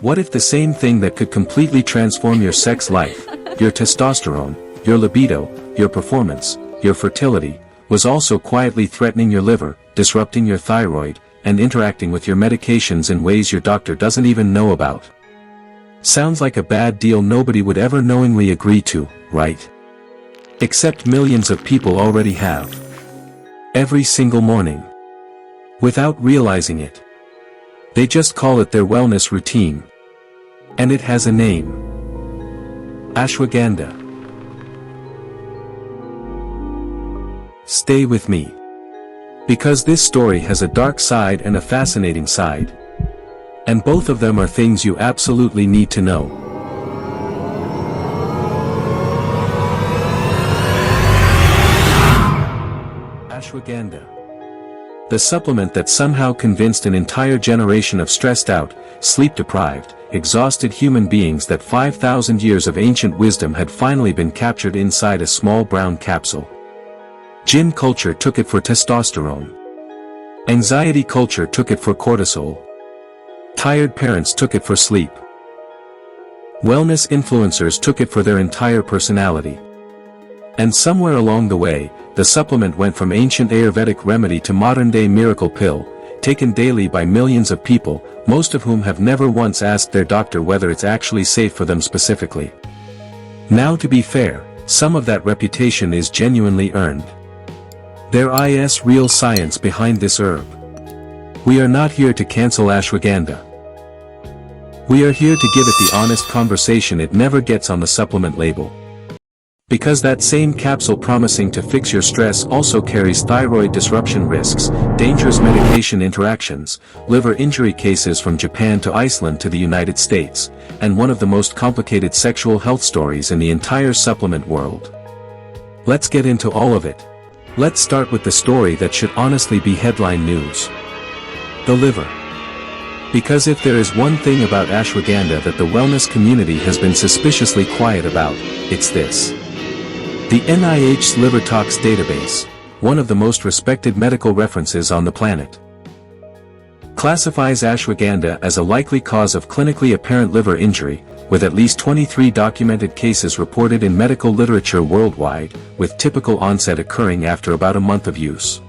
What if the same thing that could completely transform your sex life, your testosterone, your libido, your performance, your fertility, was also quietly threatening your liver, disrupting your thyroid, and interacting with your medications in ways your doctor doesn't even know about? Sounds like a bad deal nobody would ever knowingly agree to, right? Except millions of people already have. Every single morning. Without realizing it. They just call it their wellness routine. And it has a name. Ashwagandha. Stay with me. Because this story has a dark side and a fascinating side. And both of them are things you absolutely need to know. Ashwagandha. The supplement that somehow convinced an entire generation of stressed out, sleep-deprived, exhausted human beings that 5,000 years of ancient wisdom had finally been captured inside a small brown capsule. Gym culture took it for testosterone. Anxiety culture took it for cortisol. Tired parents took it for sleep. Wellness influencers took it for their entire personality. And somewhere along the way, the supplement went from ancient Ayurvedic remedy to modern-day miracle pill, taken daily by millions of people, most of whom have never once asked their doctor whether it's actually safe for them specifically. Now, to be fair, some of that reputation is genuinely earned. There is real science behind this herb. We are not here to cancel ashwagandha. We are here to give it the honest conversation it never gets on the supplement label. Because that same capsule promising to fix your stress also carries thyroid disruption risks, dangerous medication interactions, liver injury cases from Japan to Iceland to the United States, and one of the most complicated sexual health stories in the entire supplement world. Let's get into all of it. Let's start with the story that should honestly be headline news. The liver. Because if there is one thing about ashwagandha that the wellness community has been suspiciously quiet about, it's this. The NIH's LiverTox database, one of the most respected medical references on the planet, classifies ashwagandha as a likely cause of clinically apparent liver injury, with at least 23 documented cases reported in medical literature worldwide, with typical onset occurring after about a month of use.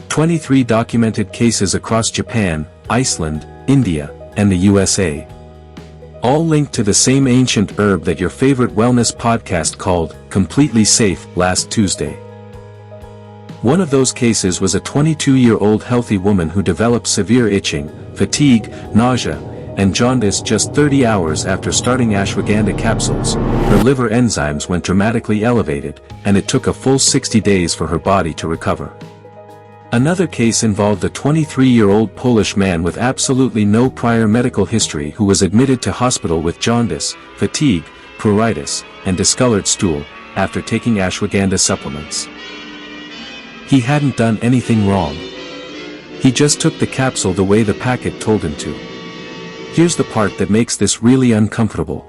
23 documented cases across Japan, Iceland, India, and the USA. All linked to the same ancient herb that your favorite wellness podcast called Completely Safe last Tuesday. One of those cases was a 22-year-old healthy woman who developed severe itching, fatigue, nausea, and jaundice just 30 hours after starting ashwagandha capsules. Her liver enzymes went dramatically elevated, and it took a full 60 days for her body to recover. Another case involved a 23-year-old Polish man with absolutely no prior medical history who was admitted to hospital with jaundice, fatigue, pruritus, and discolored stool, after taking ashwagandha supplements. He hadn't done anything wrong. He just took the capsule the way the packet told him to. Here's the part that makes this really uncomfortable.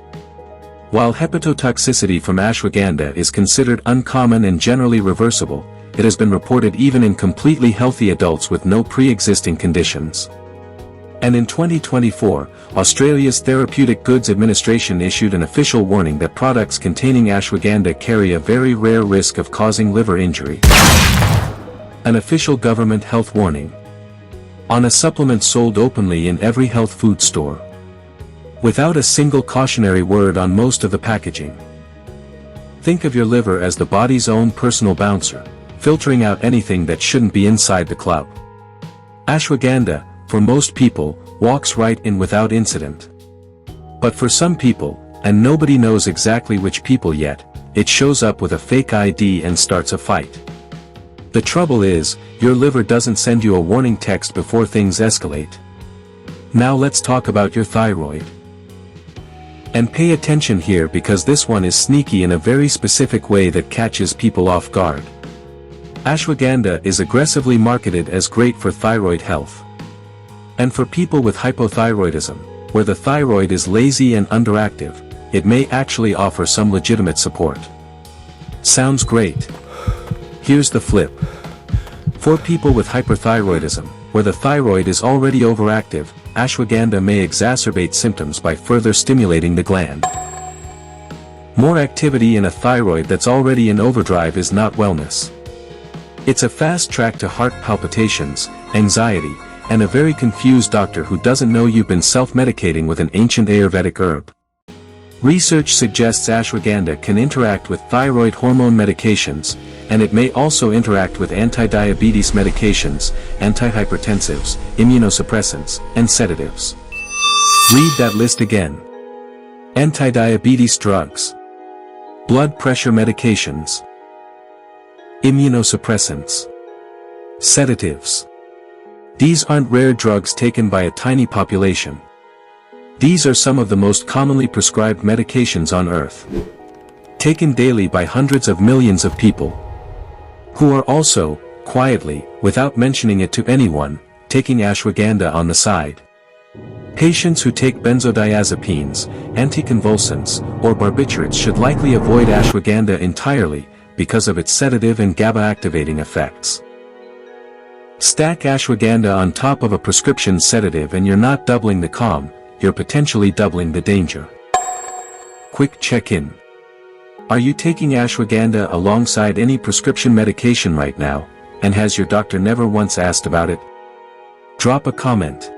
While hepatotoxicity from ashwagandha is considered uncommon and generally reversible, it has been reported even in completely healthy adults with no pre-existing conditions. And in 2024, Australia's Therapeutic Goods Administration issued an official warning that products containing ashwagandha carry a very rare risk of causing liver injury. An official government health warning. On a supplement sold openly in every health food store. Without a single cautionary word on most of the packaging. Think of your liver as the body's own personal bouncer, filtering out anything that shouldn't be inside the club. Ashwagandha, for most people, walks right in without incident. But for some people, and nobody knows exactly which people yet, it shows up with a fake ID and starts a fight. The trouble is, your liver doesn't send you a warning text before things escalate. Now let's talk about your thyroid. And pay attention here because this one is sneaky in a very specific way that catches people off guard. Ashwagandha is aggressively marketed as great for thyroid health. And for people with hypothyroidism, where the thyroid is lazy and underactive, it may actually offer some legitimate support. Sounds great. Here's the flip. For people with hyperthyroidism, where the thyroid is already overactive, ashwagandha may exacerbate symptoms by further stimulating the gland. More activity in a thyroid that's already in overdrive is not wellness. It's a fast track to heart palpitations, anxiety, and a very confused doctor who doesn't know you've been self-medicating with an ancient Ayurvedic herb. Research suggests ashwagandha can interact with thyroid hormone medications, and it may also interact with anti-diabetes medications, antihypertensives, immunosuppressants, and sedatives. Read that list again. Anti-diabetes drugs, blood pressure medications, immunosuppressants, sedatives. These aren't rare drugs taken by a tiny population. These are some of the most commonly prescribed medications on Earth, taken daily by hundreds of millions of people, who are also, quietly, without mentioning it to anyone, taking ashwagandha on the side. Patients who take benzodiazepines, anticonvulsants, or barbiturates should likely avoid ashwagandha entirely, because of its sedative and GABA-activating effects. Stack ashwagandha on top of a prescription sedative and you're not doubling the calm, you're potentially doubling the danger. Quick check-in. Are you taking ashwagandha alongside any prescription medication right now, and has your doctor never once asked about it? Drop a comment.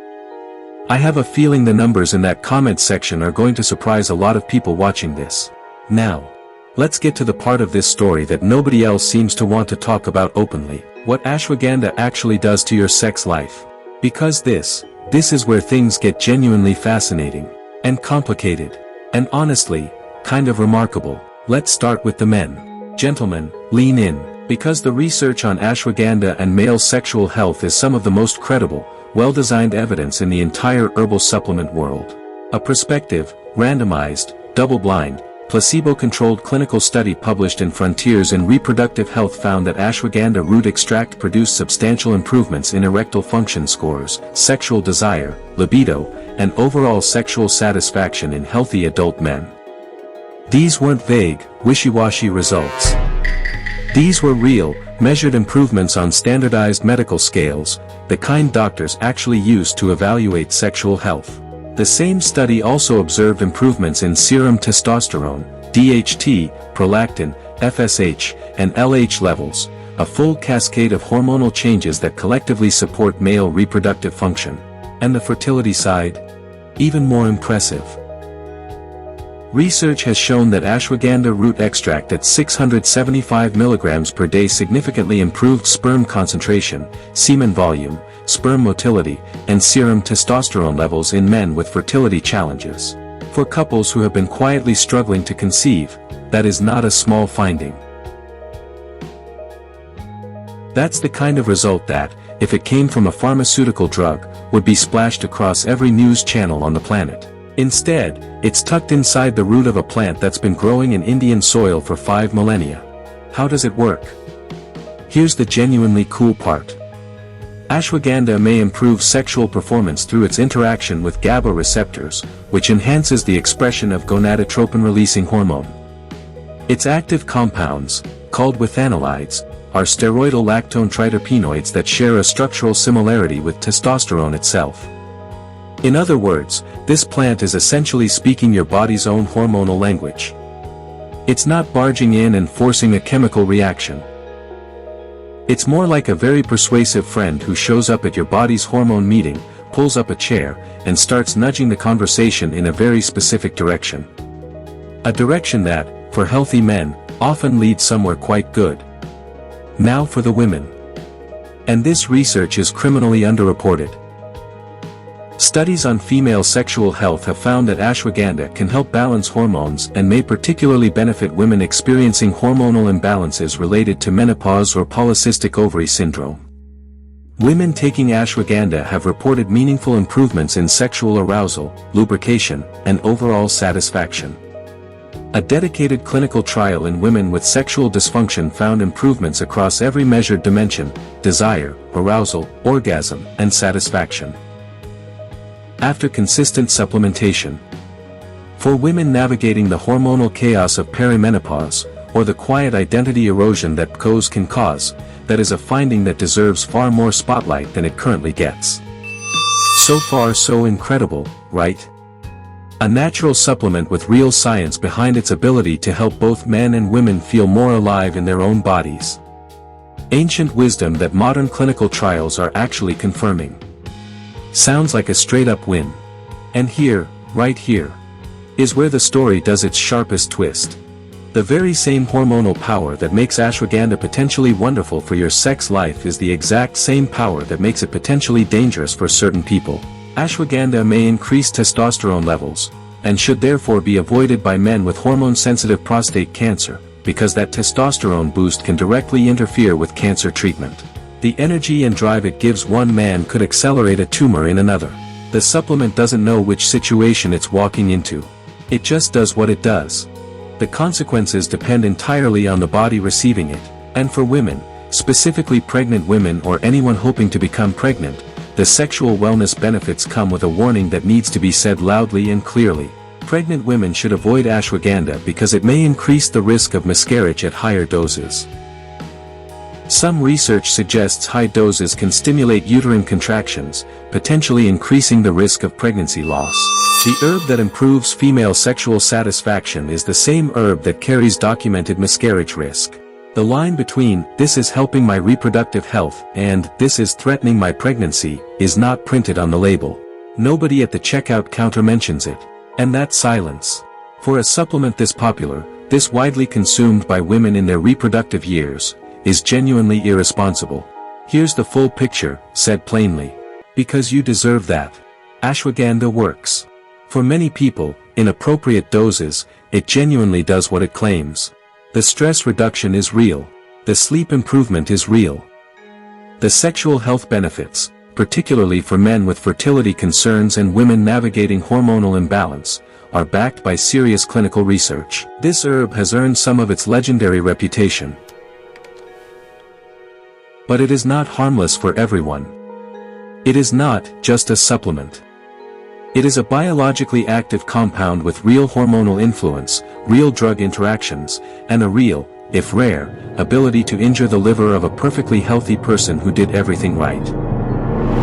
I have a feeling the numbers in that comment section are going to surprise a lot of people watching this. Now, let's get to the part of this story that nobody else seems to want to talk about openly, what ashwagandha actually does to your sex life. Because this is where things get genuinely fascinating, and complicated, and honestly, kind of remarkable. Let's start with the men. Gentlemen, lean in, because the research on ashwagandha and male sexual health is some of the most credible, well-designed evidence in the entire herbal supplement world. A prospective, randomized, double-blind, placebo-controlled clinical study published in Frontiers in Reproductive Health found that ashwagandha root extract produced substantial improvements in erectile function scores, sexual desire, libido, and overall sexual satisfaction in healthy adult men. These weren't vague, wishy-washy results. These were real, measured improvements on standardized medical scales, the kind doctors actually use to evaluate sexual health. The same study also observed improvements in serum testosterone, DHT, prolactin, FSH, and LH levels, a full cascade of hormonal changes that collectively support male reproductive function. And the fertility side? Even more impressive. Research has shown that ashwagandha root extract at 675 mg per day significantly improved sperm concentration, semen volume, sperm motility, and serum testosterone levels in men with fertility challenges. For couples who have been quietly struggling to conceive, that is not a small finding. That's the kind of result that, if it came from a pharmaceutical drug, would be splashed across every news channel on the planet. Instead, it's tucked inside the root of a plant that's been growing in Indian soil for 5 millennia. How does it work? Here's the genuinely cool part. Ashwagandha may improve sexual performance through its interaction with GABA receptors, which enhances the expression of gonadotropin-releasing hormone. Its active compounds, called withanolides, are steroidal lactone triterpenoids that share a structural similarity with testosterone itself. In other words, this plant is essentially speaking your body's own hormonal language. It's not barging in and forcing a chemical reaction. It's more like a very persuasive friend who shows up at your body's hormone meeting, pulls up a chair, and starts nudging the conversation in a very specific direction. A direction that, for healthy men, often leads somewhere quite good. Now for the women. And this research is criminally underreported. Studies on female sexual health have found that ashwagandha can help balance hormones and may particularly benefit women experiencing hormonal imbalances related to menopause or polycystic ovary syndrome. Women taking ashwagandha have reported meaningful improvements in sexual arousal, lubrication, and overall satisfaction. A dedicated clinical trial in women with sexual dysfunction found improvements across every measured dimension: desire, arousal, orgasm, and satisfaction. After consistent supplementation. For women navigating the hormonal chaos of perimenopause, or the quiet identity erosion that PCOS can cause, that is a finding that deserves far more spotlight than it currently gets. So far so incredible, right? A natural supplement with real science behind its ability to help both men and women feel more alive in their own bodies. Ancient wisdom that modern clinical trials are actually confirming. Sounds like a straight-up win. And here, right here, is where the story does its sharpest twist. The very same hormonal power that makes ashwagandha potentially wonderful for your sex life is the exact same power that makes it potentially dangerous for certain people. Ashwagandha may increase testosterone levels, and should therefore be avoided by men with hormone-sensitive prostate cancer, because that testosterone boost can directly interfere with cancer treatment. The energy and drive it gives one man could accelerate a tumor in another. The supplement doesn't know which situation it's walking into. It just does what it does. The consequences depend entirely on the body receiving it, and for women, specifically pregnant women or anyone hoping to become pregnant, the sexual wellness benefits come with a warning that needs to be said loudly and clearly. Pregnant women should avoid ashwagandha because it may increase the risk of miscarriage at higher doses. Some research suggests high doses can stimulate uterine contractions, potentially increasing the risk of pregnancy loss. The herb that improves female sexual satisfaction is the same herb that carries documented miscarriage risk. The line between, "this is helping my reproductive health," and, "this is threatening my pregnancy," is not printed on the label. Nobody at the checkout counter mentions it. And that's silence. For a supplement this popular, this widely consumed by women in their reproductive years, is genuinely irresponsible. Here's the full picture, said plainly. Because you deserve that. Ashwagandha works. For many people, in appropriate doses, it genuinely does what it claims. The stress reduction is real. The sleep improvement is real. The sexual health benefits, particularly for men with fertility concerns and women navigating hormonal imbalance, are backed by serious clinical research. This herb has earned some of its legendary reputation. But it is not harmless for everyone. It is not just a supplement. It is a biologically active compound with real hormonal influence, real drug interactions, and a real, if rare, ability to injure the liver of a perfectly healthy person who did everything right.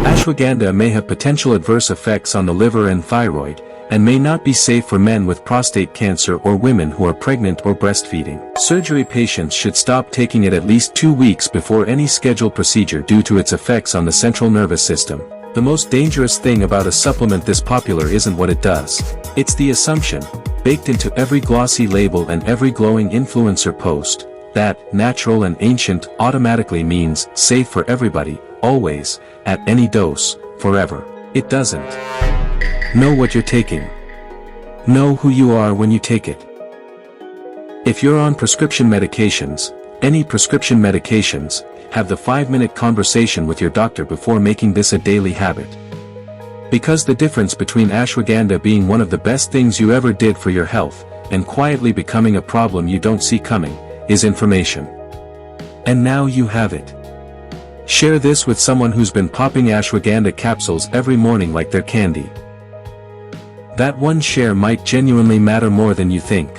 Ashwagandha may have potential adverse effects on the liver and thyroid, and may not be safe for men with prostate cancer or women who are pregnant or breastfeeding. Surgery patients should stop taking it at least 2 weeks before any scheduled procedure due to its effects on the central nervous system. The most dangerous thing about a supplement this popular isn't what it does. It's the assumption, baked into every glossy label and every glowing influencer post, that natural and ancient automatically means safe for everybody, always, at any dose, forever. It doesn't. Know what you're taking. Know who you are when you take it. If you're on prescription medications, any prescription medications, have the 5-minute conversation with your doctor before making this a daily habit. Because the difference between ashwagandha being one of the best things you ever did for your health, and quietly becoming a problem you don't see coming, is information. And now you have it. Share this with someone who's been popping ashwagandha capsules every morning like they're candy. That one share might genuinely matter more than you think.